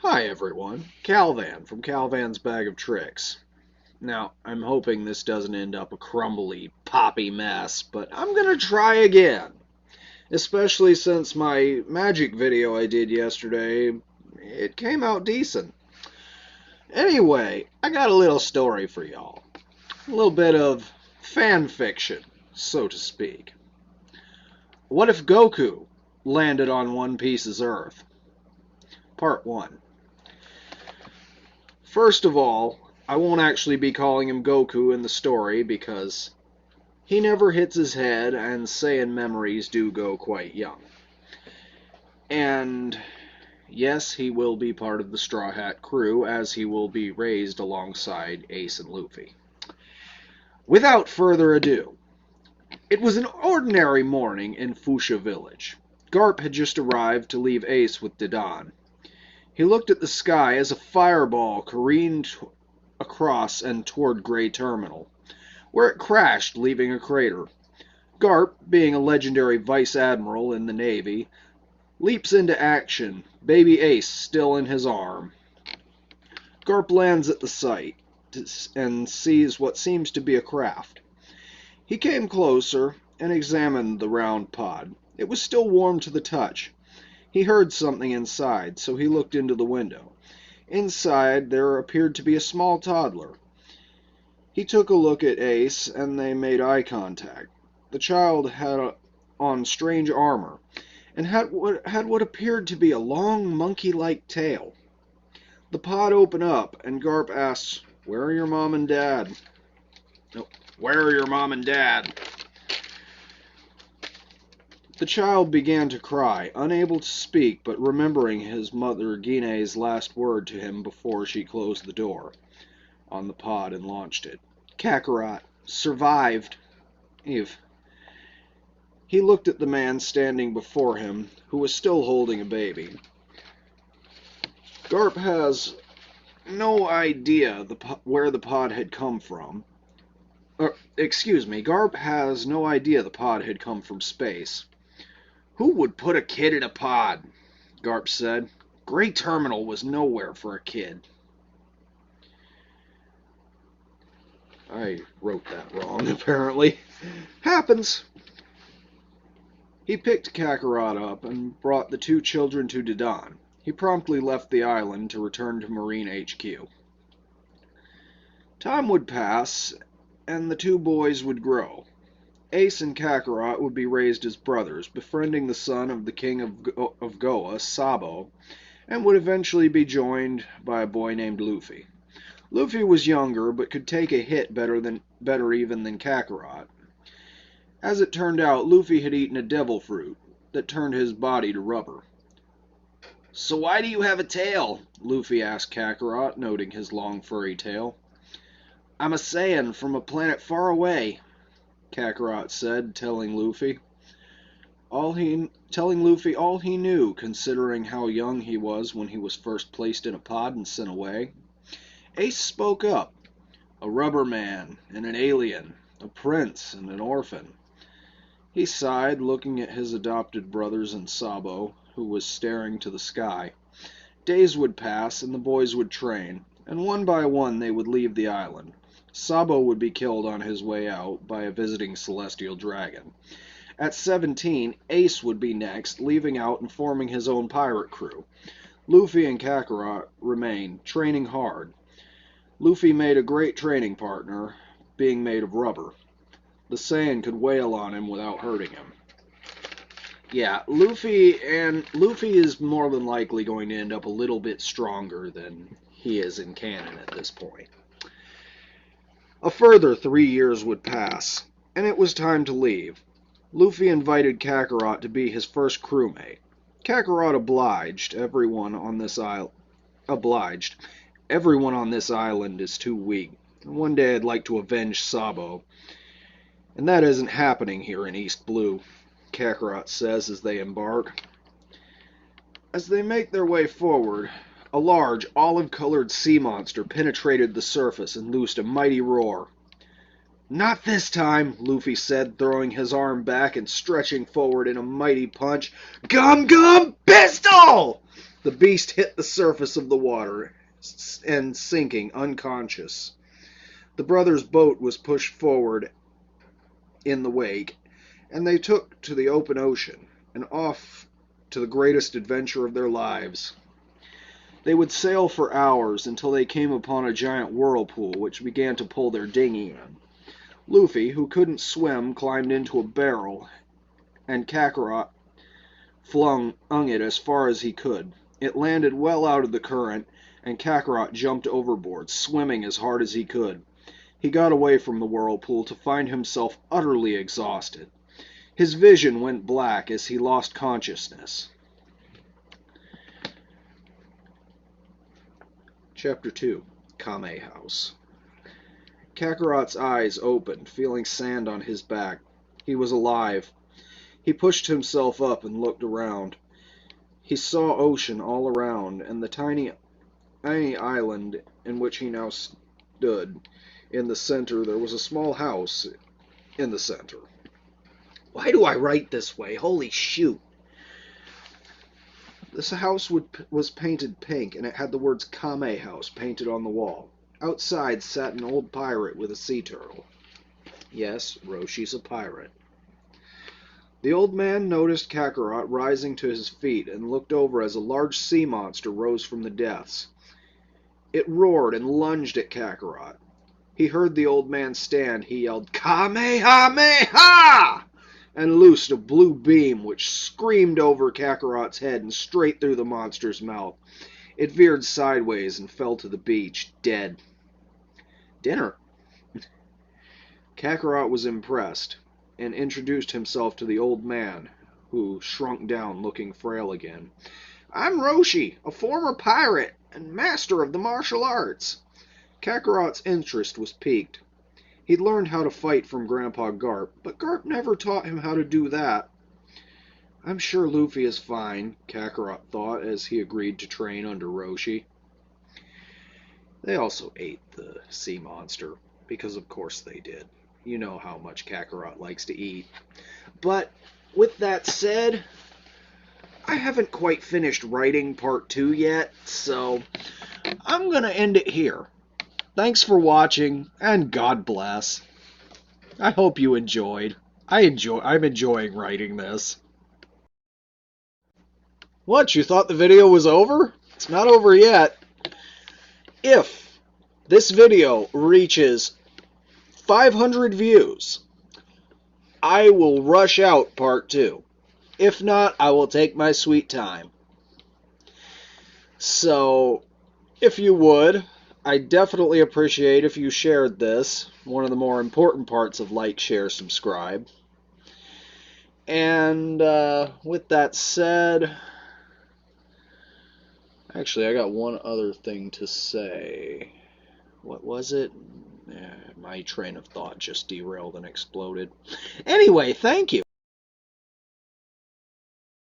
Hi everyone, Calvan from Calvan's Bag of Tricks. Now, I'm hoping this doesn't end up a crumbly, poppy mess, but I'm gonna try again. Especially since my magic video I did yesterday, it came out decent. Anyway, I got a little story for y'all. A little bit of fan fiction, so to speak. What if Goku landed on One Piece's Earth? Part 1. First of all, I won't actually be calling him Goku in the story because he never hits his head and Saiyan memories do go quite young. And yes, he will be part of the Straw Hat crew as he will be raised alongside Ace and Luffy. Without further ado, it was an ordinary morning in Fuchsia Village. Garp had just arrived to leave Ace with Dedan. He looked at the sky as a fireball careened across and toward Grey Terminal, where it crashed, leaving a crater. Garp, being a legendary vice admiral in the Navy, leaps into action, baby Ace still in his arm. Garp lands at the site and sees what seems to be a craft. He came closer and examined the round pod. It was still warm to the touch. He heard something inside, so he looked into the window. Inside, there appeared to be a small toddler. He took a look at Ace, and they made eye contact. The child had on strange armor, and had what appeared to be a long, monkey-like tail. The pod opened up, and Garp asked, "Where are your mom and dad?" "No, where are your mom and dad?" The child began to cry, unable to speak, but remembering his mother Guinea's last word to him before she closed the door on the pod and launched it. "Kakarot, survived. Eve." He looked at the man standing before him, who was still holding a baby. Garp has no idea where the pod had come from. Garp has no idea the pod had come from space. "Who would put a kid in a pod?" Garp said. "Grey Terminal was nowhere for a kid." I wrote that wrong, apparently. Happens. He picked Kakarot up and brought the two children to Dedan. He promptly left the island to return to Marine HQ. Time would pass, and the two boys would grow. Ace and Kakarot would be raised as brothers, befriending the son of the king of Goa, Sabo, and would eventually be joined by a boy named Luffy. Luffy was younger, but could take a hit better even than Kakarot. As it turned out, Luffy had eaten a devil fruit that turned his body to rubber. "So why do you have a tail?" Luffy asked Kakarot, noting his long furry tail. "I'm a Saiyan from a planet far away," Kakarot said, telling Luffy all he knew, considering how young he was when he was first placed in a pod and sent away. Ace spoke up. "A rubber man and an alien, a prince and an orphan." He sighed, looking at his adopted brothers and Sabo, who was staring to the sky. Days would pass, and the boys would train, and one by one they would leave the island. Sabo would be killed on his way out by a visiting celestial dragon. At 17, Ace would be next, leaving out and forming his own pirate crew. Luffy and Kakarot remained, training hard. Luffy made a great training partner, being made of rubber. The Saiyan could wail on him without hurting him. Yeah, Luffy is more than likely going to end up a little bit stronger than he is in canon at this point. A further 3 years would pass, and it was time to leave. Luffy invited Kakarot to be his first crewmate. Kakarot obliged. Everyone on this island is too weak. One day I'd like to avenge Sabo. And that isn't happening here in East Blue, Kakarot says as they embark. As they make their way forward, a large, olive-colored sea monster penetrated the surface and loosed a mighty roar. "Not this time," Luffy said, throwing his arm back and stretching forward in a mighty punch. "Gum Gum Pistol!" The beast hit the surface of the water and sinking unconscious. The brothers' boat was pushed forward in the wake, and they took to the open ocean and off to the greatest adventure of their lives. They would sail for hours until they came upon a giant whirlpool which began to pull their dinghy in. Luffy, who couldn't swim, climbed into a barrel, and Kakarot flung it as far as he could. It landed well out of the current, and Kakarot jumped overboard, swimming as hard as he could. He got away from the whirlpool to find himself utterly exhausted. His vision went black as he lost consciousness. Chapter 2. Kame House. Kakarot's eyes opened, feeling sand on his back. He was alive. He pushed himself up and looked around. He saw ocean all around, and the tiny island in which he now stood. In the center, there was a small house in the center. Why do I write this way? Holy shoot. This house was painted pink, and it had the words Kame House painted on the wall. Outside sat an old pirate with a sea turtle. Yes, Roshi's a pirate. The old man noticed Kakarot rising to his feet and looked over as a large sea monster rose from the depths. It roared and lunged at Kakarot. He heard the old man stand. He yelled, Kamehameha! And loosed a blue beam which screamed over Kakarot's head and straight through the monster's mouth. It veered sideways and fell to the beach, dead. Dinner. Kakarot was impressed and introduced himself to the old man, who shrunk down, looking frail again. I'm Roshi, a former pirate and master of the martial arts. Kakarot's interest was piqued. He'd learned how to fight from Grandpa Garp, but Garp never taught him how to do that. I'm sure Luffy is fine, Kakarot thought as he agreed to train under Roshi. They also ate the sea monster, because of course they did. You know how much Kakarot likes to eat. But with that said, I haven't quite finished writing part 2 yet, so I'm going to end it here. Thanks for watching, and God bless. I hope you enjoyed. I'm enjoying writing this. What, you thought the video was over? It's not over yet. If this video reaches 500 views, I will rush out part 2. If not, I will take my sweet time. So, if you would, I definitely appreciate if you shared this. One of the more important parts of like, share, subscribe. And with that said, actually I got one other thing to say. What was it? My train of thought just derailed and exploded. Anyway, thank you.